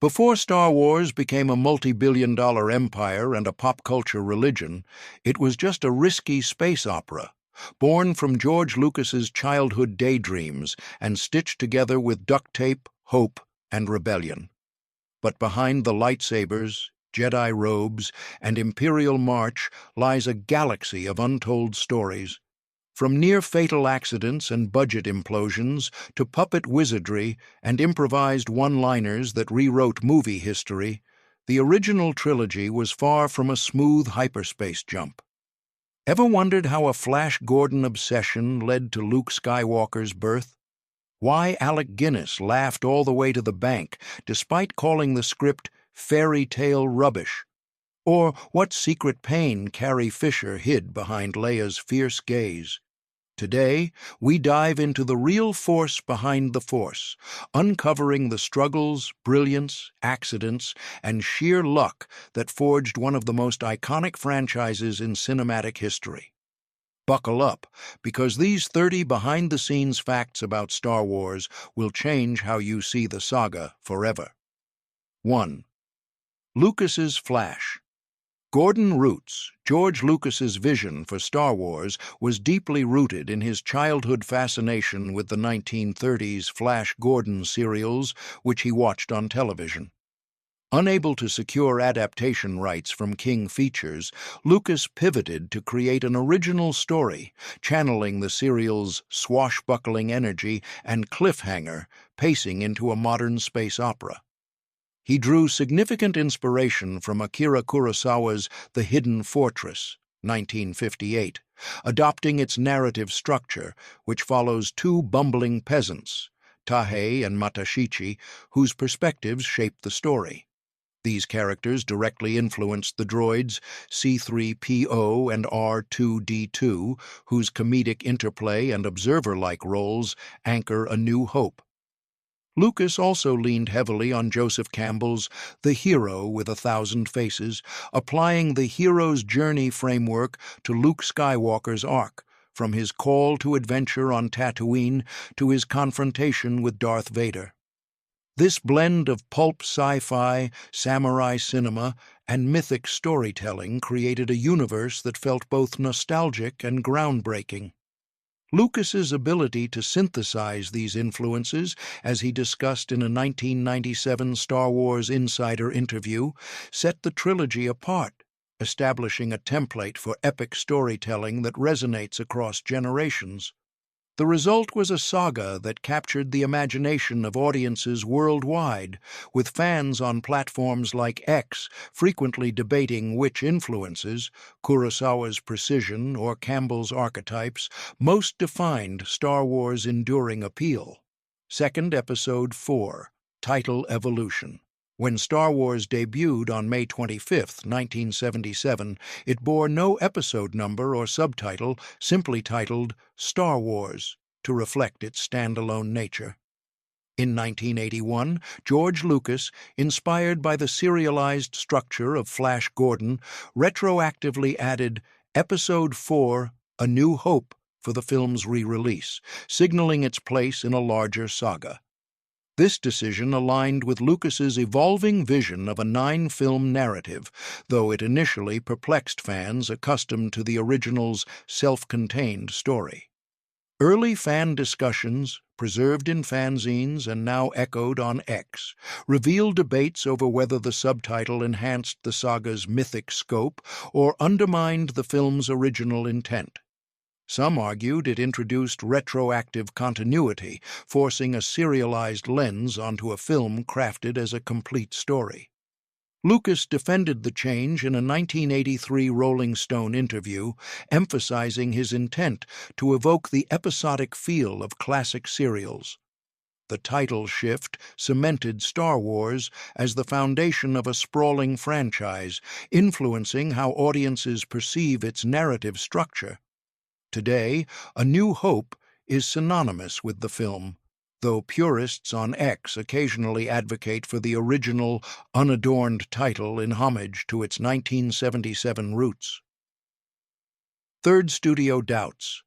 Before Star Wars became a multi-billion-dollar empire and a pop culture religion, it was just a risky space opera, born from George Lucas's childhood daydreams and stitched together with duct tape, hope, and rebellion. But behind the lightsabers, Jedi robes, and Imperial March lies a galaxy of untold stories. From near-fatal accidents and budget implosions to puppet wizardry and improvised one-liners that rewrote movie history, the original trilogy was far from a smooth hyperspace jump. Ever wondered how a Flash Gordon obsession led to Luke Skywalker's birth? Why Alec Guinness laughed all the way to the bank despite calling the script fairy tale rubbish? Or what secret pain Carrie Fisher hid behind Leia's fierce gaze? Today, we dive into the real force behind the Force, uncovering the struggles, brilliance, accidents, and sheer luck that forged one of the most iconic franchises in cinematic history. Buckle up, because these 30 behind-the-scenes facts about Star Wars will change how you see the saga forever. 1. Lucas's Flash. Gordon Roots, George Lucas's vision for Star Wars, was deeply rooted in his childhood fascination with the 1930s Flash Gordon serials, which he watched on television. Unable to secure adaptation rights from King Features, Lucas pivoted to create an original story, channeling the serial's swashbuckling energy and cliffhanger, pacing into a modern space opera. He drew significant inspiration from Akira Kurosawa's The Hidden Fortress, 1958, adopting its narrative structure, which follows two bumbling peasants, Tahei and Matashichi, whose perspectives shape the story. These characters directly influenced the droids C-3PO and R2-D2, whose comedic interplay and observer-like roles anchor A New Hope. Lucas also leaned heavily on Joseph Campbell's The Hero with a Thousand Faces, applying the hero's journey framework to Luke Skywalker's arc, from his call to adventure on Tatooine to his confrontation with Darth Vader. This blend of pulp sci-fi, samurai cinema, and mythic storytelling created a universe that felt both nostalgic and groundbreaking. Lucas's ability to synthesize these influences, as he discussed in a 1997 Star Wars Insider interview, set the trilogy apart, establishing a template for epic storytelling that resonates across generations. The result was a saga that captured the imagination of audiences worldwide, with fans on platforms like X frequently debating which influences, Kurosawa's precision or Campbell's archetypes, most defined Star Wars' enduring appeal. Second Episode 4, Title Evolution. When Star Wars debuted on May 25, 1977, it bore no episode number or subtitle, simply titled Star Wars, to reflect its standalone nature. In 1981, George Lucas, inspired by the serialized structure of Flash Gordon, retroactively added Episode 4, A New Hope, for the film's re-release, signaling its place in a larger saga. This decision aligned with Lucas's evolving vision of a 9-film narrative, though it initially perplexed fans accustomed to the original's self-contained story. Early fan discussions, preserved in fanzines and now echoed on X, revealed debates over whether the subtitle enhanced the saga's mythic scope or undermined the film's original intent. Some argued it introduced retroactive continuity, forcing a serialized lens onto a film crafted as a complete story. Lucas defended the change in a 1983 Rolling Stone interview, emphasizing his intent to evoke the episodic feel of classic serials. The title shift cemented Star Wars as the foundation of a sprawling franchise, influencing how audiences perceive its narrative structure. Today, A New Hope is synonymous with the film, though purists on X occasionally advocate for the original, unadorned title in homage to its 1977 roots. Third Studio Doubts.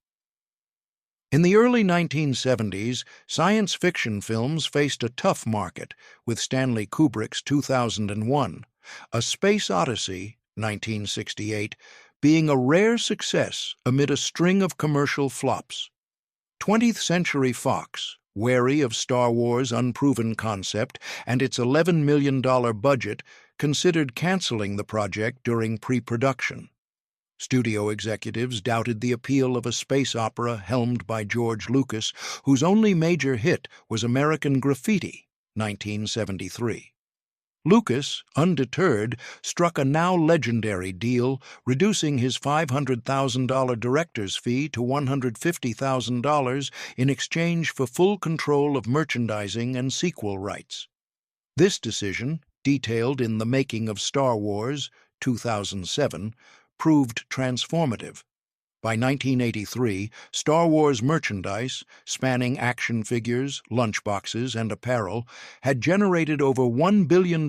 In the early 1970s, science fiction films faced a tough market, with Stanley Kubrick's 2001, A Space Odyssey, 1968, being a rare success amid a string of commercial flops. 20th Century Fox, wary of Star Wars' unproven concept and its $11 million budget, considered canceling the project during pre-production. Studio executives doubted the appeal of a space opera helmed by George Lucas, whose only major hit was American Graffiti, 1973. Lucas, undeterred, struck a now legendary deal, reducing his $500,000 director's fee to $150,000 in exchange for full control of merchandising and sequel rights. This decision, detailed in The Making of Star Wars, 2007, proved transformative. By 1983, Star Wars merchandise, spanning action figures, lunchboxes, and apparel, had generated over $1 billion,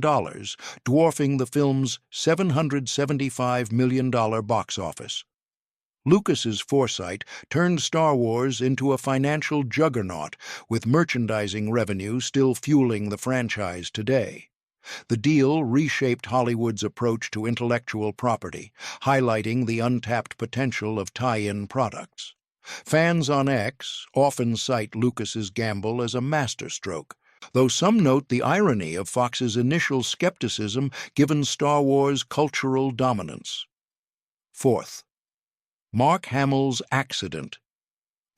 dwarfing the film's $775 million box office. Lucas's foresight turned Star Wars into a financial juggernaut, with merchandising revenue still fueling the franchise today. The deal reshaped Hollywood's approach to intellectual property, highlighting the untapped potential of tie-in products. Fans on X often cite Lucas's gamble as a masterstroke, though some note the irony of Fox's initial skepticism given Star Wars' cultural dominance. Fourth, Mark Hamill's accident.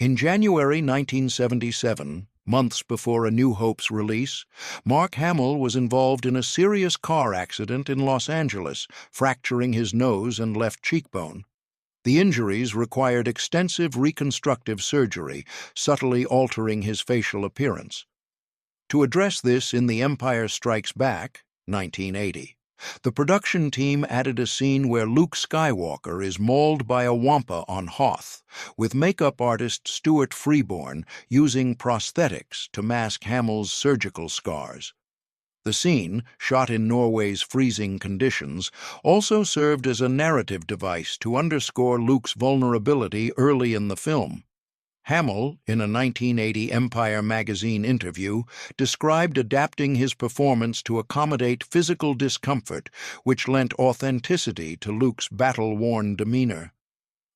In January 1977, months before A New Hope's release, Mark Hamill was involved in a serious car accident in Los Angeles, fracturing his nose and left cheekbone. The injuries required extensive reconstructive surgery, subtly altering his facial appearance. To address this in The Empire Strikes Back, 1980, the production team added a scene where Luke Skywalker is mauled by a wampa on Hoth, with makeup artist Stuart Freeborn using prosthetics to mask Hamill's surgical scars. The scene, shot in Norway's freezing conditions, also served as a narrative device to underscore Luke's vulnerability early in the film. Hamill, in a 1980 Empire magazine interview, described adapting his performance to accommodate physical discomfort, which lent authenticity to Luke's battle-worn demeanor.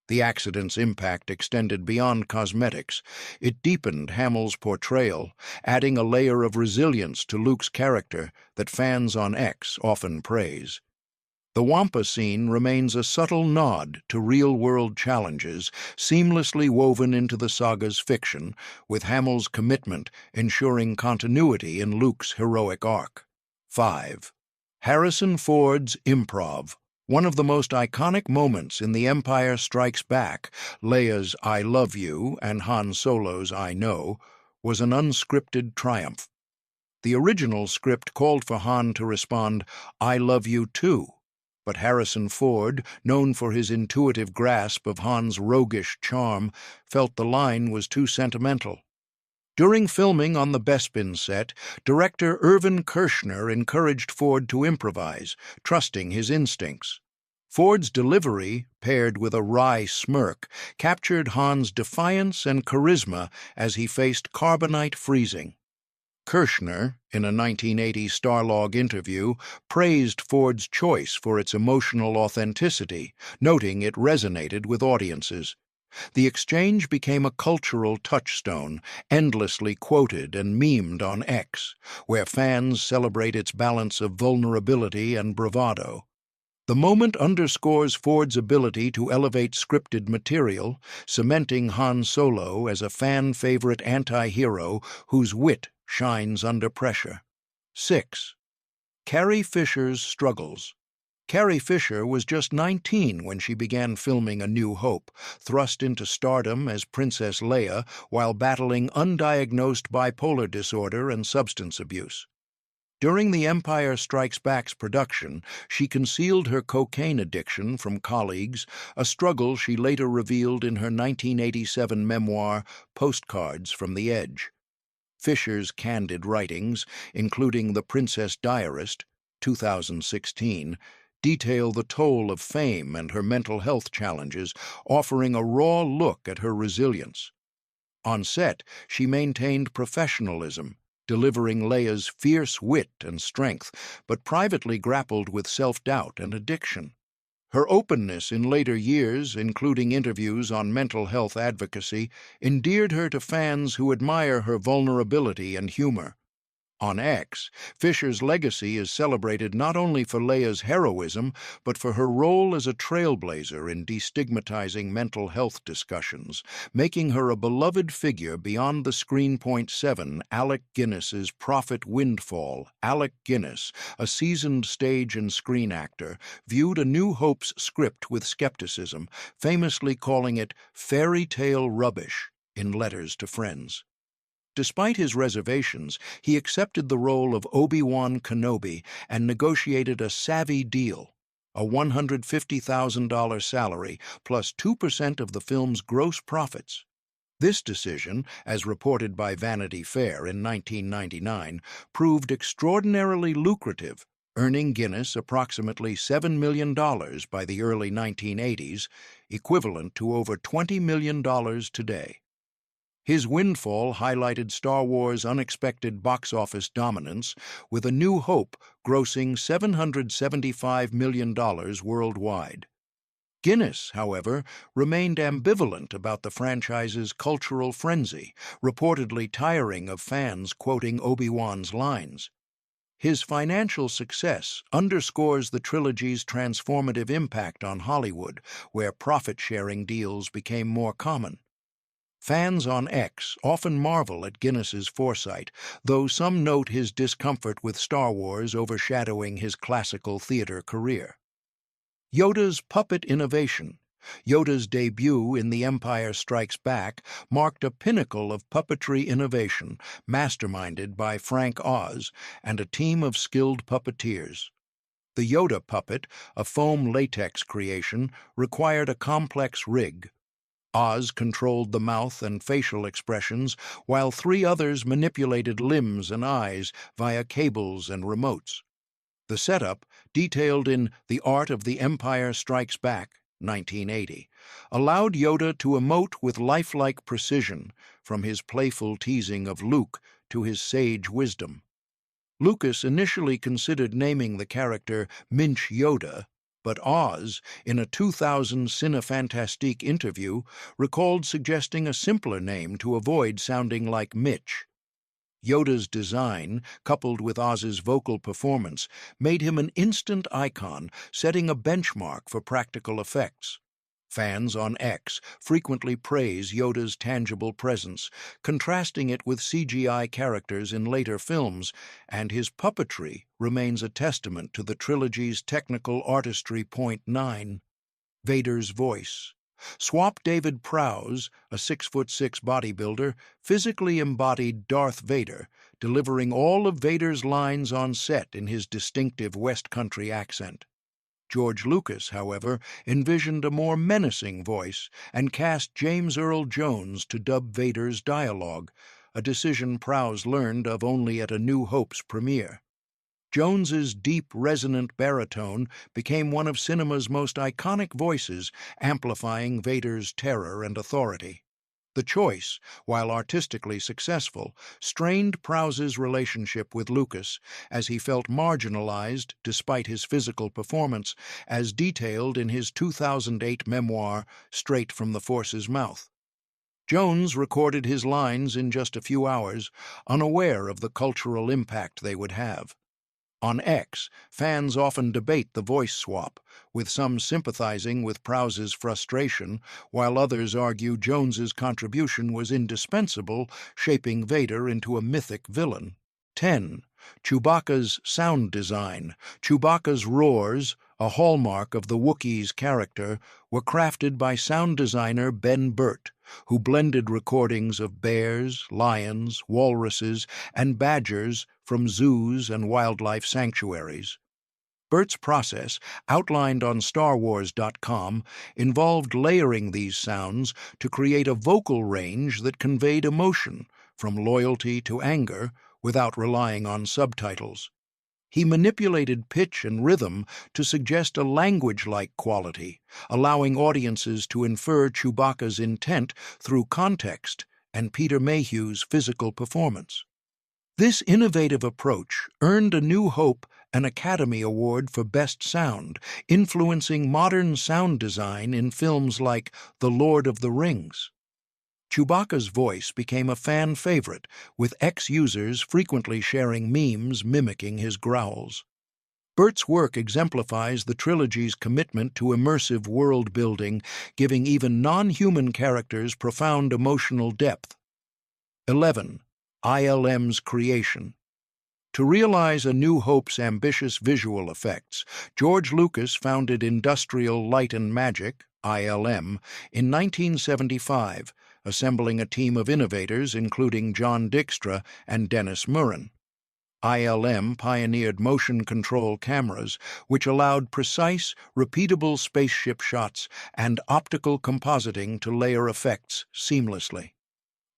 The accident's impact extended beyond cosmetics. It deepened Hamill's portrayal, adding a layer of resilience to Luke's character that fans on X often praise. The wampa scene remains a subtle nod to real-world challenges, seamlessly woven into the saga's fiction, with Hamill's commitment ensuring continuity in Luke's heroic arc. 5. Harrison Ford's Improv. One of the most iconic moments in The Empire Strikes Back, Leia's "I love you" and Han Solo's "I know," was an unscripted triumph. The original script called for Han to respond, "I love you too," but Harrison Ford, known for his intuitive grasp of Han's roguish charm, felt the line was too sentimental. During filming on the Bespin set, director Irvin Kershner encouraged Ford to improvise, trusting his instincts. Ford's delivery, paired with a wry smirk, captured Han's defiance and charisma as he faced carbonite freezing. Kershner, in a 1980 Starlog interview, praised Ford's choice for its emotional authenticity, noting it resonated with audiences. The exchange became a cultural touchstone, endlessly quoted and memed on X, where fans celebrate its balance of vulnerability and bravado. The moment underscores Ford's ability to elevate scripted material, cementing Han Solo as a fan-favorite anti-hero whose wit shines under pressure. 6. Carrie Fisher's struggles. Carrie Fisher was just 19 when she began filming A New Hope, thrust into stardom as Princess Leia while battling undiagnosed bipolar disorder and substance abuse. During The Empire Strikes Back's production, she concealed her cocaine addiction from colleagues, a struggle she later revealed in her 1987 memoir, Postcards from the Edge. Fisher's candid writings, including The Princess Diarist, 2016, detail the toll of fame and her mental health challenges, offering a raw look at her resilience. On set, she maintained professionalism, delivering Leia's fierce wit and strength, but privately grappled with self-doubt and addiction. Her openness in later years, including interviews on mental health advocacy, endeared her to fans who admire her vulnerability and humor. On X, Fisher's legacy is celebrated not only for Leia's heroism, but for her role as a trailblazer in destigmatizing mental health discussions, making her a beloved figure beyond the screen. 7. Alec Guinness's prophet Windfall. Alec Guinness, a seasoned stage and screen actor, viewed A New Hope's script with skepticism, famously calling it fairy tale rubbish in letters to friends. Despite his reservations, he accepted the role of Obi-Wan Kenobi and negotiated a savvy deal, a $150,000 salary plus 2% of the film's gross profits. This decision, as reported by Vanity Fair in 1999, proved extraordinarily lucrative, earning Guinness approximately $7 million by the early 1980s, equivalent to over $20 million today. His Windfall highlighted Star Wars' unexpected box office dominance, with A New Hope grossing $775 million worldwide. Guinness, however, remained ambivalent about the franchise's cultural frenzy, reportedly tiring of fans quoting Obi-Wan's lines. His financial success underscores the trilogy's transformative impact on Hollywood, where profit-sharing deals became more common. Fans on X often marvel at Guinness's foresight, though some note his discomfort with Star Wars overshadowing his classical theater career. Yoda's puppet innovation. Yoda's debut in The Empire Strikes Back marked a pinnacle of puppetry innovation, masterminded by Frank Oz and a team of skilled puppeteers. The Yoda puppet, a foam latex creation, required a complex rig. Oz controlled the mouth and facial expressions, while three others manipulated limbs and eyes via cables and remotes. The setup, detailed in The Art of the Empire Strikes Back, 1980, allowed Yoda to emote with lifelike precision, from his playful teasing of Luke to his sage wisdom. Lucas initially considered naming the character Minch Yoda, but Oz, in a 2000 Cinefantastique interview, recalled suggesting a simpler name to avoid sounding like Mitch. Yoda's design, coupled with Oz's vocal performance, made him an instant icon, setting a benchmark for practical effects. Fans on X frequently praise Yoda's tangible presence, contrasting it with CGI characters in later films, and his puppetry remains a testament to the trilogy's technical artistry. 9. Vader's voice. Swap David Prowse, a 6'6" bodybuilder, physically embodied Darth Vader, delivering all of Vader's lines on set in his distinctive West Country accent. George Lucas, however, envisioned a more menacing voice and cast James Earl Jones to dub Vader's dialogue, a decision Prowse learned of only at A New Hope's premiere. Jones's deep, resonant baritone became one of cinema's most iconic voices, amplifying Vader's terror and authority. The choice, while artistically successful, strained Prowse's relationship with Lucas, as he felt marginalized despite his physical performance, as detailed in his 2008 memoir, Straight from the Force's Mouth. Jones recorded his lines in just a few hours, unaware of the cultural impact they would have. On X, fans often debate the voice swap, with some sympathizing with Prowse's frustration, while others argue Jones's contribution was indispensable, shaping Vader into a mythic villain. 10. Chewbacca's sound design. Chewbacca's roars, a hallmark of the Wookiee's character, were crafted by sound designer Ben Burt, who blended recordings of bears, lions, walruses, and badgers from zoos and wildlife sanctuaries. Burt's process, outlined on StarWars.com, involved layering these sounds to create a vocal range that conveyed emotion, from loyalty to anger, without relying on subtitles. He manipulated pitch and rhythm to suggest a language-like quality, allowing audiences to infer Chewbacca's intent through context and Peter Mayhew's physical performance. This innovative approach earned A New Hope an Academy Award for Best Sound, influencing modern sound design in films like The Lord of the Rings. Chewbacca's voice became a fan favorite, with ex-users frequently sharing memes mimicking his growls. Bert's work exemplifies the trilogy's commitment to immersive world-building, giving even non-human characters profound emotional depth. 11. ILM's creation. To realize A New Hope's ambitious visual effects, George Lucas founded Industrial Light and Magic, ILM, in 1975, assembling a team of innovators including John Dykstra and Dennis Muren. ILM pioneered motion control cameras, which allowed precise, repeatable spaceship shots and optical compositing to layer effects seamlessly.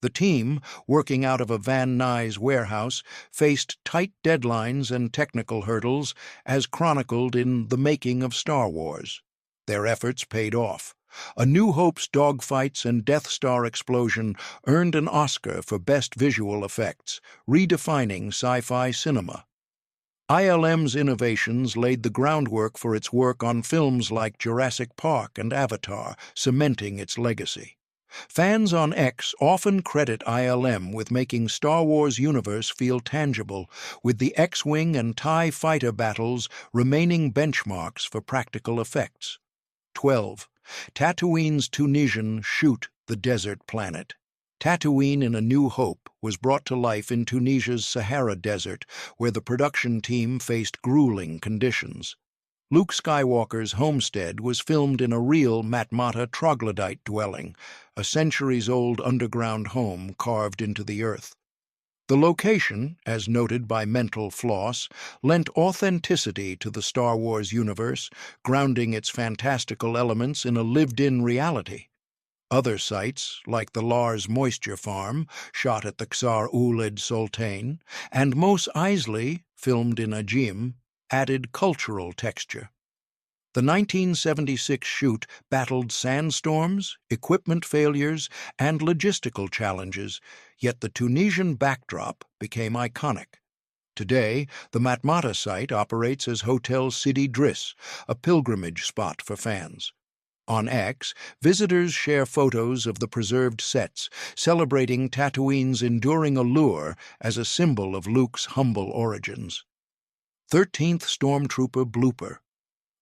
The team, working out of a Van Nuys warehouse, faced tight deadlines and technical hurdles, as chronicled in The Making of Star Wars. Their efforts paid off. A New Hope's dogfights and Death Star explosion earned an Oscar for Best Visual Effects, redefining sci-fi cinema. ILM's innovations laid the groundwork for its work on films like Jurassic Park and Avatar, cementing its legacy. Fans on X often credit ILM with making Star Wars universe feel tangible, with the X-Wing and TIE fighter battles remaining benchmarks for practical effects. 12. Tatooine's Tunisian shoot the desert planet. Tatooine in A New Hope was brought to life in Tunisia's Sahara Desert, where the production team faced grueling conditions. Luke Skywalker's homestead was filmed in a real Matmata troglodyte dwelling, a centuries-old underground home carved into the earth. The location, as noted by Mental Floss, lent authenticity to the Star Wars universe, grounding its fantastical elements in a lived-in reality. Other sites, like the Lars Moisture Farm, shot at the Ksar Ouled Soltane, and Mos Eisley, filmed in Ajim, added cultural texture. The 1976 shoot battled sandstorms, equipment failures, and logistical challenges, yet the Tunisian backdrop became iconic. Today, the Matmata site operates as Hotel Sidi Driss, a pilgrimage spot for fans. On X, visitors share photos of the preserved sets, celebrating Tatooine's enduring allure as a symbol of Luke's humble origins. 13th Stormtrooper Blooper.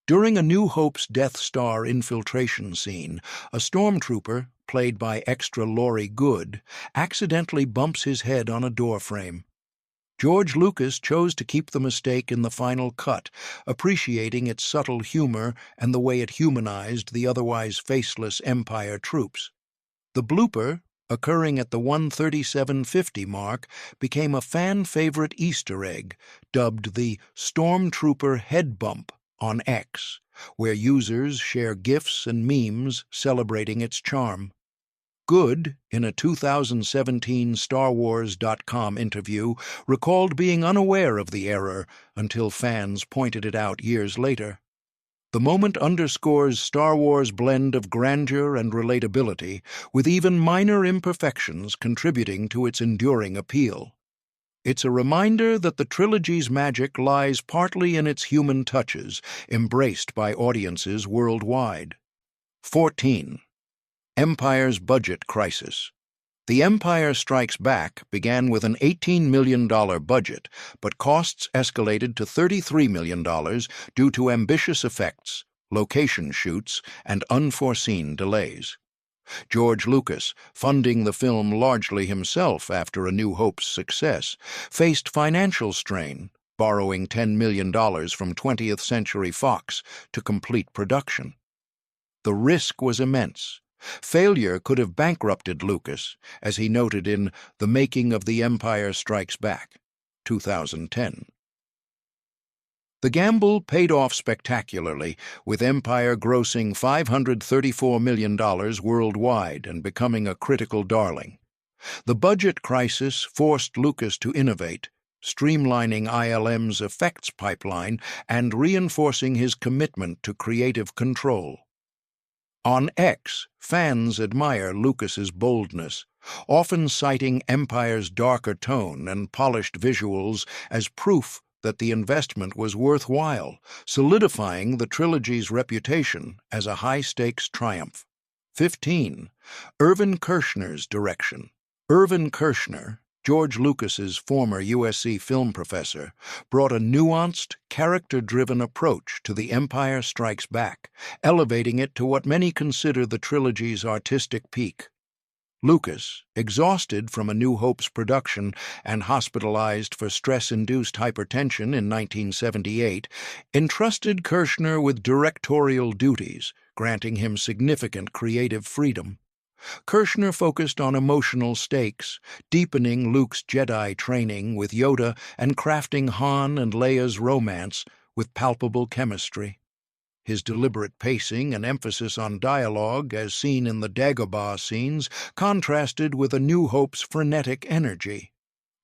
During A New Hope's Death Star infiltration scene, a stormtrooper, played by extra Laurie Good, accidentally bumps his head on a doorframe. George Lucas chose to keep the mistake in the final cut, appreciating its subtle humor and the way it humanized the otherwise faceless Empire troops. The blooper, occurring at the 1:37:50 mark, became a fan-favorite Easter egg, dubbed the Stormtrooper Head Bump on X, where users share GIFs and memes celebrating its charm. Good, in a 2017 StarWars.com interview, recalled being unaware of the error until fans pointed it out years later. The moment underscores Star Wars' blend of grandeur and relatability, with even minor imperfections contributing to its enduring appeal. It's a reminder that the trilogy's magic lies partly in its human touches, embraced by audiences worldwide. 14. Empire's budget crisis. The Empire Strikes Back began with an $18 million budget, but costs escalated to $33 million due to ambitious effects, location shoots, and unforeseen delays. George Lucas, funding the film largely himself after A New Hope's success, faced financial strain, borrowing $10 million from 20th Century Fox to complete production. The risk was immense. Failure could have bankrupted Lucas, as he noted in The Making of The Empire Strikes Back, 2010. The gamble paid off spectacularly, with Empire grossing $534 million worldwide and becoming a critical darling. The budget crisis forced Lucas to innovate, streamlining ILM's effects pipeline and reinforcing his commitment to creative control. On X, fans admire Lucas's boldness, often citing Empire's darker tone and polished visuals as proof that the investment was worthwhile, solidifying the trilogy's reputation as a high-stakes triumph. 15. Irvin Kershner's direction. Irvin Kershner, George Lucas's former USC film professor, brought a nuanced, character-driven approach to The Empire Strikes Back, elevating it to what many consider the trilogy's artistic peak. Lucas, exhausted from A New Hope's production and hospitalized for stress-induced hypertension in 1978, entrusted Kershner with directorial duties, granting him significant creative freedom. Kershner focused on emotional stakes, deepening Luke's Jedi training with Yoda and crafting Han and Leia's romance with palpable chemistry. His deliberate pacing and emphasis on dialogue, as seen in the Dagobah scenes, contrasted with A New Hope's frenetic energy.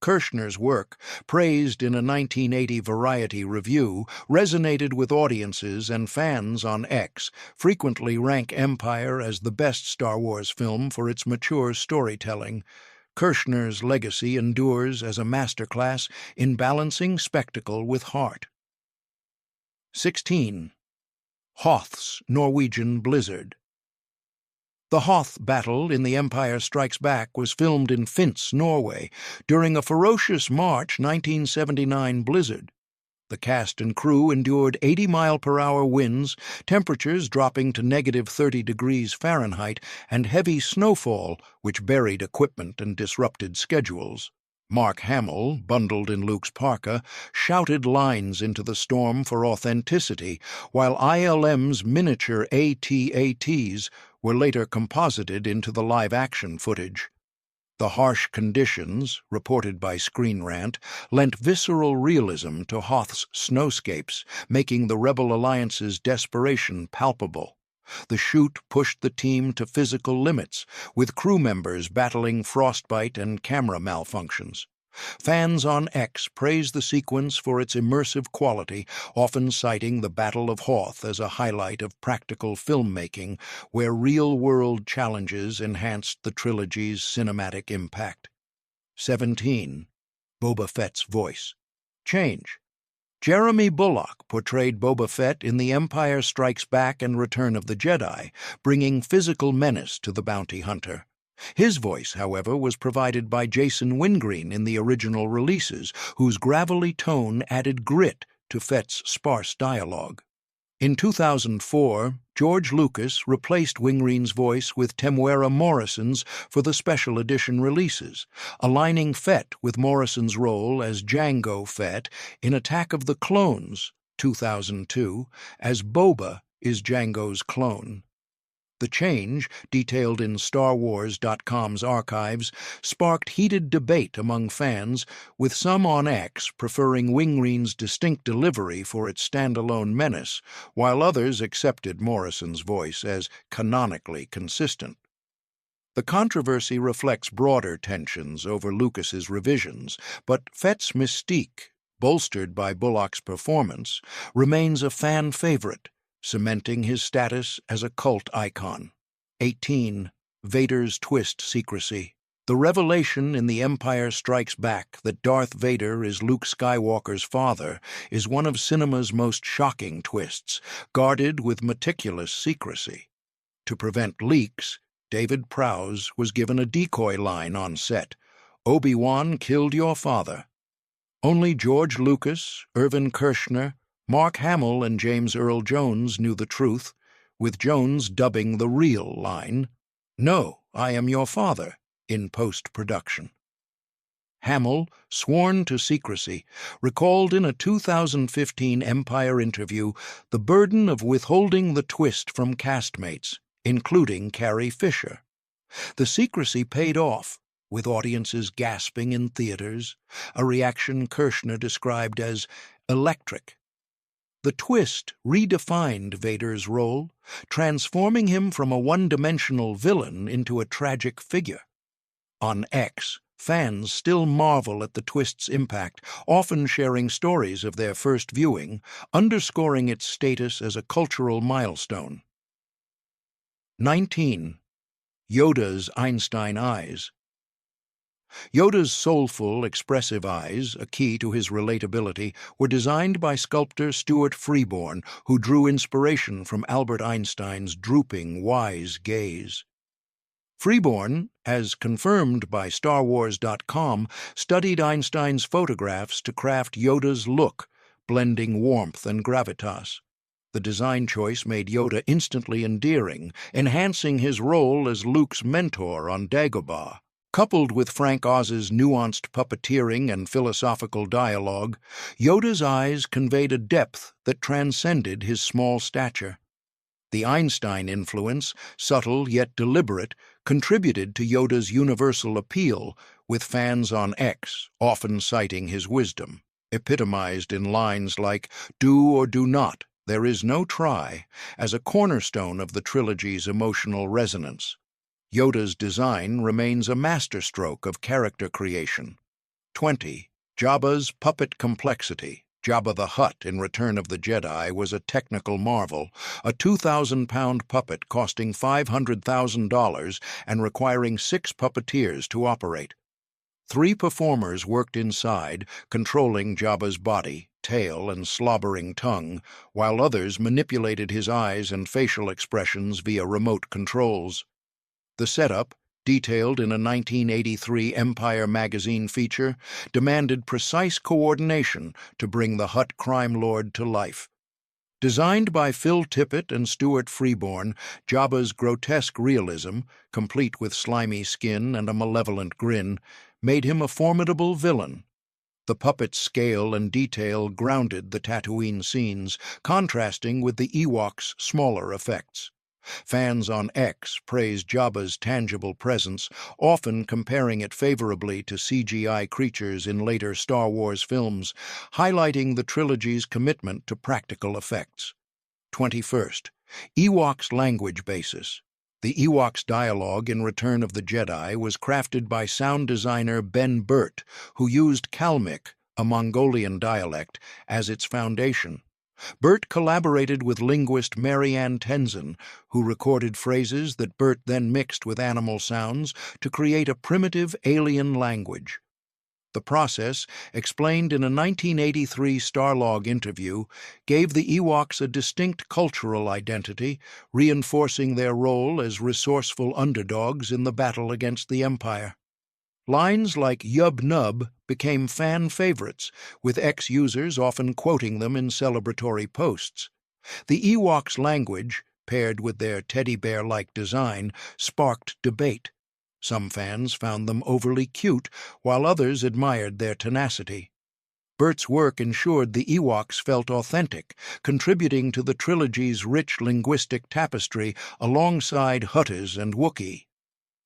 Kershner's work, praised in a 1980 Variety review, resonated with audiences, and fans on X frequently rank Empire as the best Star Wars film for its mature storytelling. Kershner's legacy endures as a masterclass in balancing spectacle with heart. 16. Hoth's Norwegian Blizzard. The Hoth battle in The Empire Strikes Back was filmed in Finse, Norway, during a ferocious March 1979 blizzard. The cast and crew endured 80-mile-per-hour winds, temperatures dropping to -30 degrees Fahrenheit, and heavy snowfall, which buried equipment and disrupted schedules. Mark Hamill, bundled in Luke's parka, shouted lines into the storm for authenticity, while ILM's miniature AT-ATs were later composited into the live-action footage. The harsh conditions, reported by Screen Rant, lent visceral realism to Hoth's snowscapes, making the Rebel Alliance's desperation palpable. The shoot pushed the team to physical limits, with crew members battling frostbite and camera malfunctions. Fans on X praise the sequence for its immersive quality, often citing the Battle of Hoth as a highlight of practical filmmaking, where real-world challenges enhanced the trilogy's cinematic impact. 17. Boba Fett's voice. Change. Jeremy Bulloch portrayed Boba Fett in The Empire Strikes Back and Return of the Jedi, bringing physical menace to the bounty hunter. His voice, however, was provided by Jason Wingreen in the original releases, whose gravelly tone added grit to Fett's sparse dialogue. In 2004, George Lucas replaced Wingreen's voice with Temuera Morrison's for the special edition releases, aligning Fett with Morrison's role as Jango Fett in Attack of the Clones, 2002, as Boba is Jango's clone. The change, detailed in StarWars.com's archives, sparked heated debate among fans, with some on X preferring Wingreen's distinct delivery for its standalone menace, while others accepted Morrison's voice as canonically consistent. The controversy reflects broader tensions over Lucas's revisions, but Fett's mystique, bolstered by Bulloch's performance, remains a fan favorite, cementing his status as a cult icon. 18. Vader's twist secrecy. The revelation in The Empire Strikes Back that Darth Vader is Luke Skywalker's father is one of cinema's most shocking twists, guarded with meticulous secrecy. To prevent leaks, David Prowse was given a decoy line on set: "Obi-Wan killed your father." Only George Lucas, Irvin Kershner, Mark Hamill, and James Earl Jones knew the truth, with Jones dubbing the real line, "No, I am your father," in post-production. Hamill, sworn to secrecy, recalled in a 2015 Empire interview the burden of withholding the twist from castmates, including Carrie Fisher. The secrecy paid off, with audiences gasping in theaters, a reaction Kershner described as electric. The twist redefined Vader's role, transforming him from a one-dimensional villain into a tragic figure. On X, fans still marvel at the twist's impact, often sharing stories of their first viewing, underscoring its status as a cultural milestone. 19. Yoda's Einstein eyes. Yoda's soulful, expressive eyes, a key to his relatability, were designed by sculptor Stuart Freeborn, who drew inspiration from Albert Einstein's drooping, wise gaze. Freeborn, as confirmed by StarWars.com, studied Einstein's photographs to craft Yoda's look, blending warmth and gravitas. The design choice made Yoda instantly endearing, enhancing his role as Luke's mentor on Dagobah. Coupled with Frank Oz's nuanced puppeteering and philosophical dialogue, Yoda's eyes conveyed a depth that transcended his small stature. The Einstein influence, subtle yet deliberate, contributed to Yoda's universal appeal, with fans on X often citing his wisdom, epitomized in lines like, "Do or do not, there is no try," as a cornerstone of the trilogy's emotional resonance. Yoda's design remains a masterstroke of character creation. 20. Jabba's puppet complexity. Jabba the Hutt in Return of the Jedi was a technical marvel, a 2,000-pound puppet costing $500,000 and requiring 6 puppeteers to operate. 3 performers worked inside, controlling Jabba's body, tail, and slobbering tongue, while others manipulated his eyes and facial expressions via remote controls. The setup, detailed in a 1983 Empire magazine feature, demanded precise coordination to bring the Hutt crime lord to life. Designed by Phil Tippett and Stuart Freeborn, Jabba's grotesque realism, complete with slimy skin and a malevolent grin, made him a formidable villain. The puppet's scale and detail grounded the Tatooine scenes, contrasting with the Ewoks' smaller effects. Fans on X praised Jabba's tangible presence, often comparing it favorably to CGI creatures in later Star Wars films, highlighting the trilogy's commitment to practical effects. 21st. Ewoks' language basis. The Ewoks' dialogue in Return of the Jedi was crafted by sound designer Ben Burt, who used Kalmyk, a Mongolian dialect, as its foundation. Burt collaborated with linguist Marianne Tenzin, who recorded phrases that Burt then mixed with animal sounds to create a primitive alien language. The process, explained in a 1983 Starlog interview, gave the Ewoks a distinct cultural identity, reinforcing their role as resourceful underdogs in the battle against the Empire. Lines like "Yub Nub" became fan favorites, with ex-users often quoting them in celebratory posts. The Ewoks' language, paired with their teddy bear-like design, sparked debate. Some fans found them overly cute, while others admired their tenacity. Burt's work ensured the Ewoks felt authentic, contributing to the trilogy's rich linguistic tapestry alongside Hutters and Wookiee.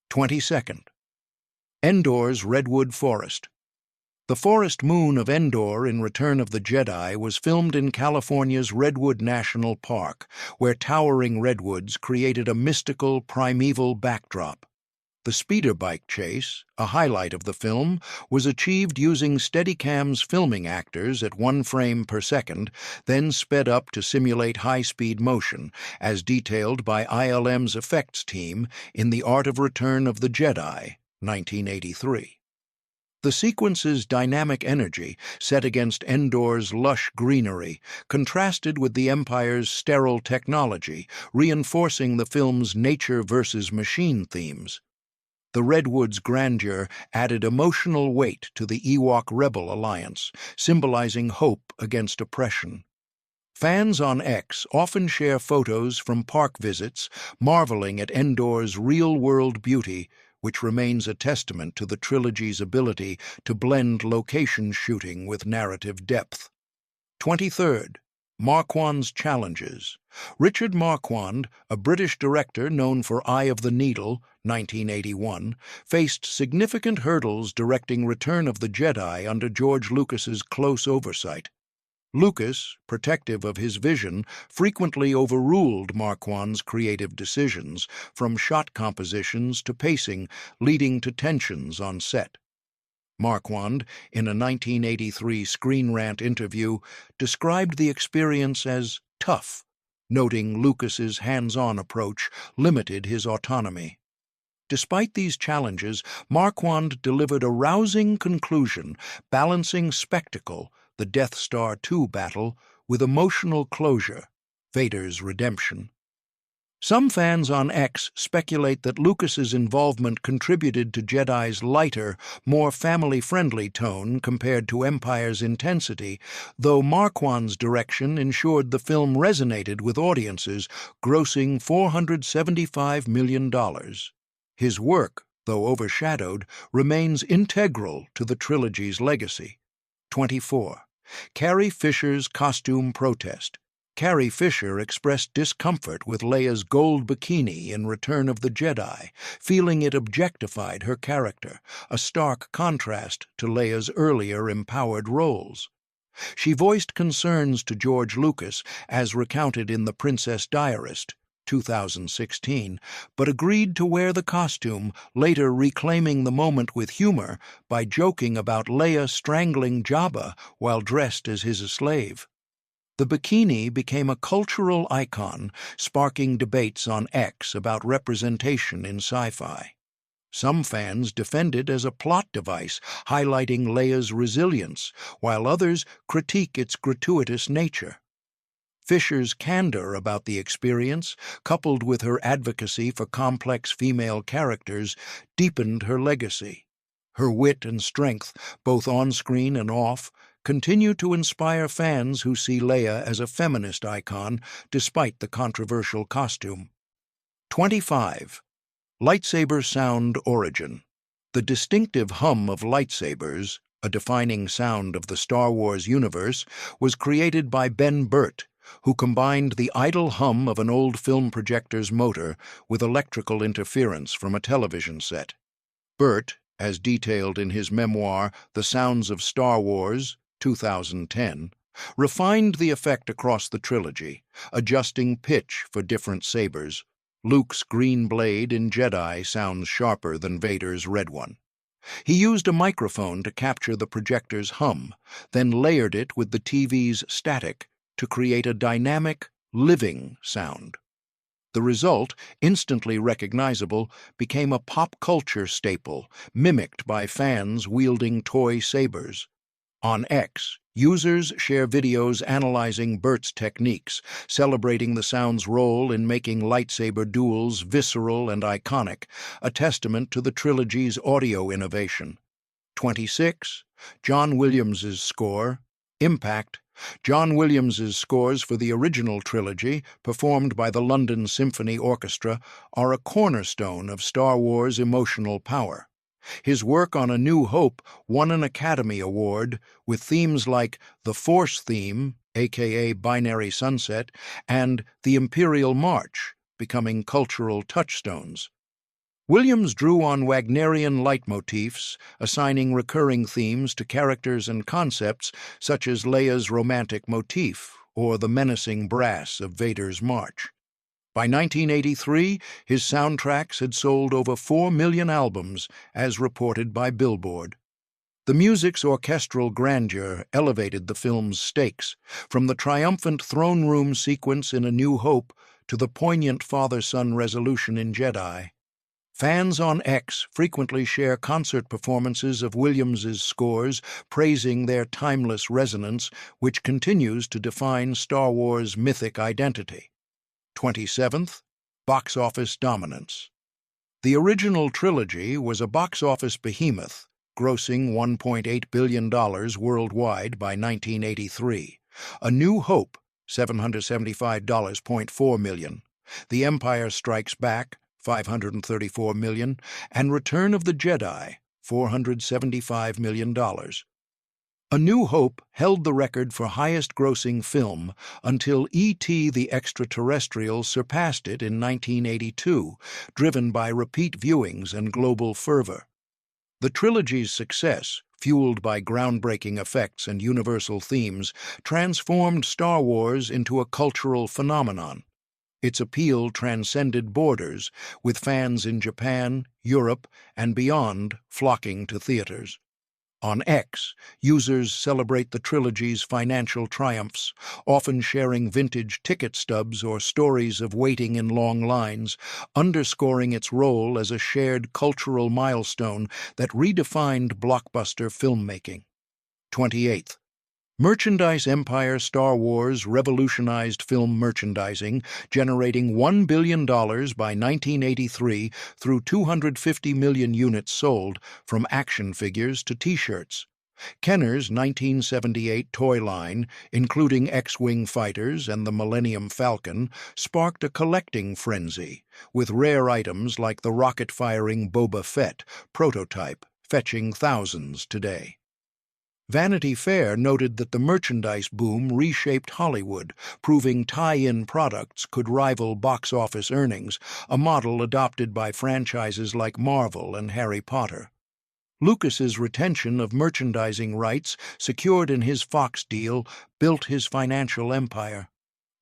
22nd. Endor's Redwood Forest. The forest moon of Endor in Return of the Jedi was filmed in California's Redwood National Park, where towering redwoods created a mystical, primeval backdrop. The speeder bike chase, a highlight of the film, was achieved using Steadicam's filming actors at 1 frame per second, then sped up to simulate high-speed motion, as detailed by ILM's effects team in The Art of Return of the Jedi, 1983. The sequence's dynamic energy, set against Endor's lush greenery, contrasted with the Empire's sterile technology, reinforcing the film's nature versus machine themes. The Redwoods' grandeur added emotional weight to the Ewok Rebel alliance, symbolizing hope against oppression. Fans on X often share photos from park visits, marveling at Endor's real-world beauty, which remains a testament to the trilogy's ability to blend location shooting with narrative depth. 23rd. Marquand's Challenges. Richard Marquand, a British director known for Eye of the Needle, 1981, faced significant hurdles directing Return of the Jedi under George Lucas's close oversight. Lucas, protective of his vision, frequently overruled Marquand's creative decisions, from shot compositions to pacing, leading to tensions on set. Marquand, in a 1983 Screen Rant interview, described the experience as tough, noting Lucas's hands-on approach limited his autonomy. Despite these challenges, Marquand delivered a rousing conclusion, balancing spectacle, the Death Star II battle, with emotional closure, Vader's redemption. Some fans on X speculate that Lucas's involvement contributed to Jedi's lighter, more family-friendly tone compared to Empire's intensity, though Marquand's direction ensured the film resonated with audiences, grossing $475 million. His work, though overshadowed, remains integral to the trilogy's legacy. 24. Carrie Fisher's costume protest. Carrie Fisher expressed discomfort with Leia's gold bikini in Return of the Jedi, feeling it objectified her character, a stark contrast to Leia's earlier empowered roles. She voiced concerns to George Lucas, as recounted in The Princess Diarist, 2016, but agreed to wear the costume, later reclaiming the moment with humor by joking about Leia strangling Jabba while dressed as his slave. The bikini became a cultural icon, sparking debates on X about representation in sci-fi. Some fans defend it as a plot device, highlighting Leia's resilience, while others critique its gratuitous nature. Fisher's candor about the experience, coupled with her advocacy for complex female characters, deepened her legacy. Her wit and strength, both on-screen and off, continue to inspire fans who see Leia as a feminist icon despite the controversial costume. 25. Lightsaber sound origin. The distinctive hum of lightsabers, a defining sound of the Star Wars universe, was created by Ben Burtt, who combined the idle hum of an old film projector's motor with electrical interference from a television set. Burtt, as detailed in his memoir The Sounds of Star Wars, 2010, refined the effect across the trilogy, adjusting pitch for different sabers. Luke's green blade in Jedi sounds sharper than Vader's red one. He used a microphone to capture the projector's hum, then layered it with the TV's static to create a dynamic, living sound. The result, instantly recognizable, became a pop culture staple, mimicked by fans wielding toy sabers. On X, users share videos analyzing Burt's techniques, celebrating the sound's role in making lightsaber duels visceral and iconic, a testament to the trilogy's audio innovation. 26. John Williams's score. Impact. John Williams's scores for the original trilogy, performed by the London Symphony Orchestra, are a cornerstone of Star Wars' emotional power. His work on A New Hope won an Academy Award, with themes like the Force theme, aka Binary Sunset, and the Imperial March, becoming cultural touchstones. Williams drew on Wagnerian leitmotifs, assigning recurring themes to characters and concepts such as Leia's romantic motif or the menacing brass of Vader's march. By 1983, his soundtracks had sold over 4 million albums, as reported by Billboard. The music's orchestral grandeur elevated the film's stakes, from the triumphant throne room sequence in A New Hope to the poignant father-son resolution in Jedi. Fans on X frequently share concert performances of Williams's scores, praising their timeless resonance, which continues to define Star Wars' mythic identity. 27th. Box office dominance. The original trilogy was a box office behemoth, grossing $1.8 billion worldwide by 1983. A New Hope, $775.4 million. The Empire Strikes Back, $534 million, and Return of the Jedi, $475 million. A New Hope held the record for highest-grossing film until E.T. the Extraterrestrial surpassed it in 1982, driven by repeat viewings and global fervor. The trilogy's success, fueled by groundbreaking effects and universal themes, transformed Star Wars into a cultural phenomenon. Its appeal transcended borders, with fans in Japan, Europe, and beyond flocking to theaters. On X, users celebrate the trilogy's financial triumphs, often sharing vintage ticket stubs or stories of waiting in long lines, underscoring its role as a shared cultural milestone that redefined blockbuster filmmaking. 28th. Merchandise empire Star Wars revolutionized film merchandising, generating $1 billion by 1983 through 250 million units sold, from action figures to T-shirts. Kenner's 1978 toy line, including X-Wing fighters and the Millennium Falcon, sparked a collecting frenzy, with rare items like the rocket-firing Boba Fett prototype fetching thousands today. Vanity Fair noted that the merchandise boom reshaped Hollywood, proving tie-in products could rival box office earnings, a model adopted by franchises like Marvel and Harry Potter. Lucas's retention of merchandising rights, secured in his Fox deal, built his financial empire.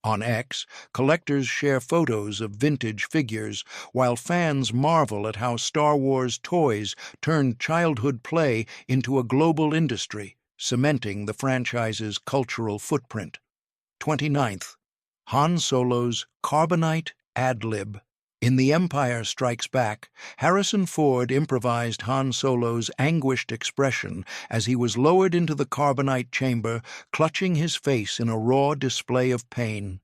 On X, collectors share photos of vintage figures, while fans marvel at how Star Wars toys turned childhood play into a global industry, cementing the franchise's cultural footprint. 29th. Han Solo's Carbonite Ad-Lib. In The Empire Strikes Back, Harrison Ford improvised Han Solo's anguished expression as he was lowered into the carbonite chamber, clutching his face in a raw display of pain.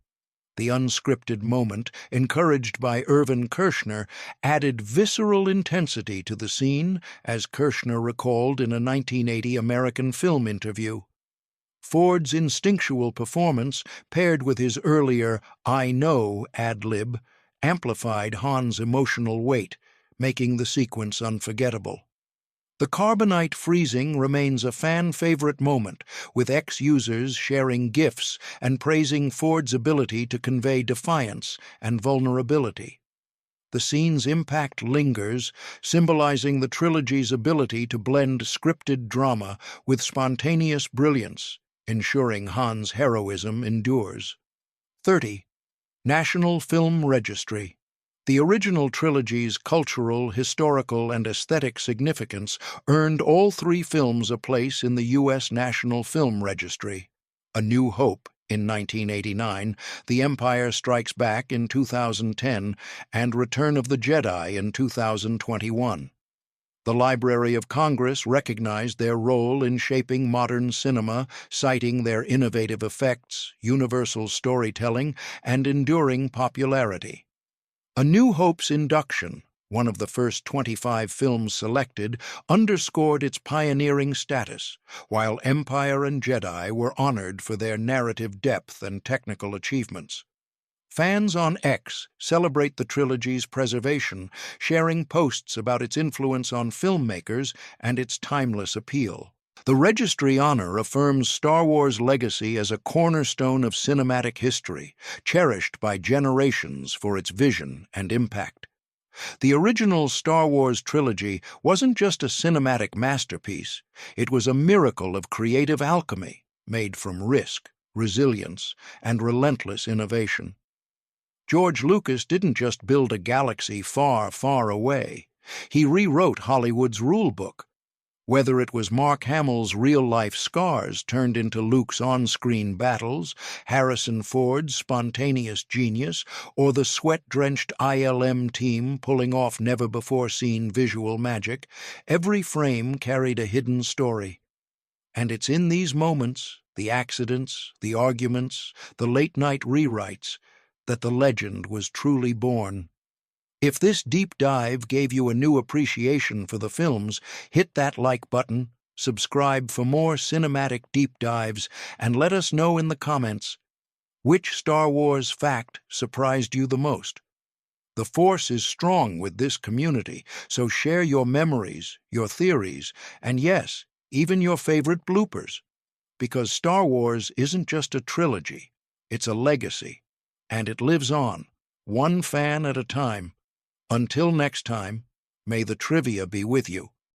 The unscripted moment, encouraged by Irvin Kershner, added visceral intensity to the scene, as Kershner recalled in a 1980 American film interview. Ford's instinctual performance, paired with his earlier "I know" ad-lib, amplified Han's emotional weight, making the sequence unforgettable. The carbonite freezing remains a fan-favorite moment, with ex-users sharing GIFs and praising Ford's ability to convey defiance and vulnerability. The scene's impact lingers, symbolizing the trilogy's ability to blend scripted drama with spontaneous brilliance, ensuring Han's heroism endures. 30. National Film Registry. The original trilogy's cultural, historical, and aesthetic significance earned all three films a place in the U.S. National Film Registry. A New Hope in 1989, The Empire Strikes Back in 2010, and Return of the Jedi in 2021. The Library of Congress recognized their role in shaping modern cinema, citing their innovative effects, universal storytelling, and enduring popularity. A New Hope's induction, one of the first 25 films selected, underscored its pioneering status, while Empire and Jedi were honored for their narrative depth and technical achievements. Fans on X celebrate the trilogy's preservation, sharing posts about its influence on filmmakers and its timeless appeal. The Registry honor affirms Star Wars' legacy as a cornerstone of cinematic history, cherished by generations for its vision and impact. The original Star Wars trilogy wasn't just a cinematic masterpiece, it was a miracle of creative alchemy, made from risk, resilience, and relentless innovation. George Lucas didn't just build a galaxy far, far away. He rewrote Hollywood's rulebook. Whether it was Mark Hamill's real-life scars turned into Luke's on-screen battles, Harrison Ford's spontaneous genius, or the sweat-drenched ILM team pulling off never-before-seen visual magic, every frame carried a hidden story. And it's in these moments, the accidents, the arguments, the late-night rewrites, that the legend was truly born. If this deep dive gave you a new appreciation for the films, hit that like button, subscribe for more cinematic deep dives, and let us know in the comments, which Star Wars fact surprised you the most? The Force is strong with this community, so share your memories, your theories, and yes, even your favorite bloopers. Because Star Wars isn't just a trilogy, it's a legacy. And it lives on, one fan at a time. Until next time, may the trivia be with you.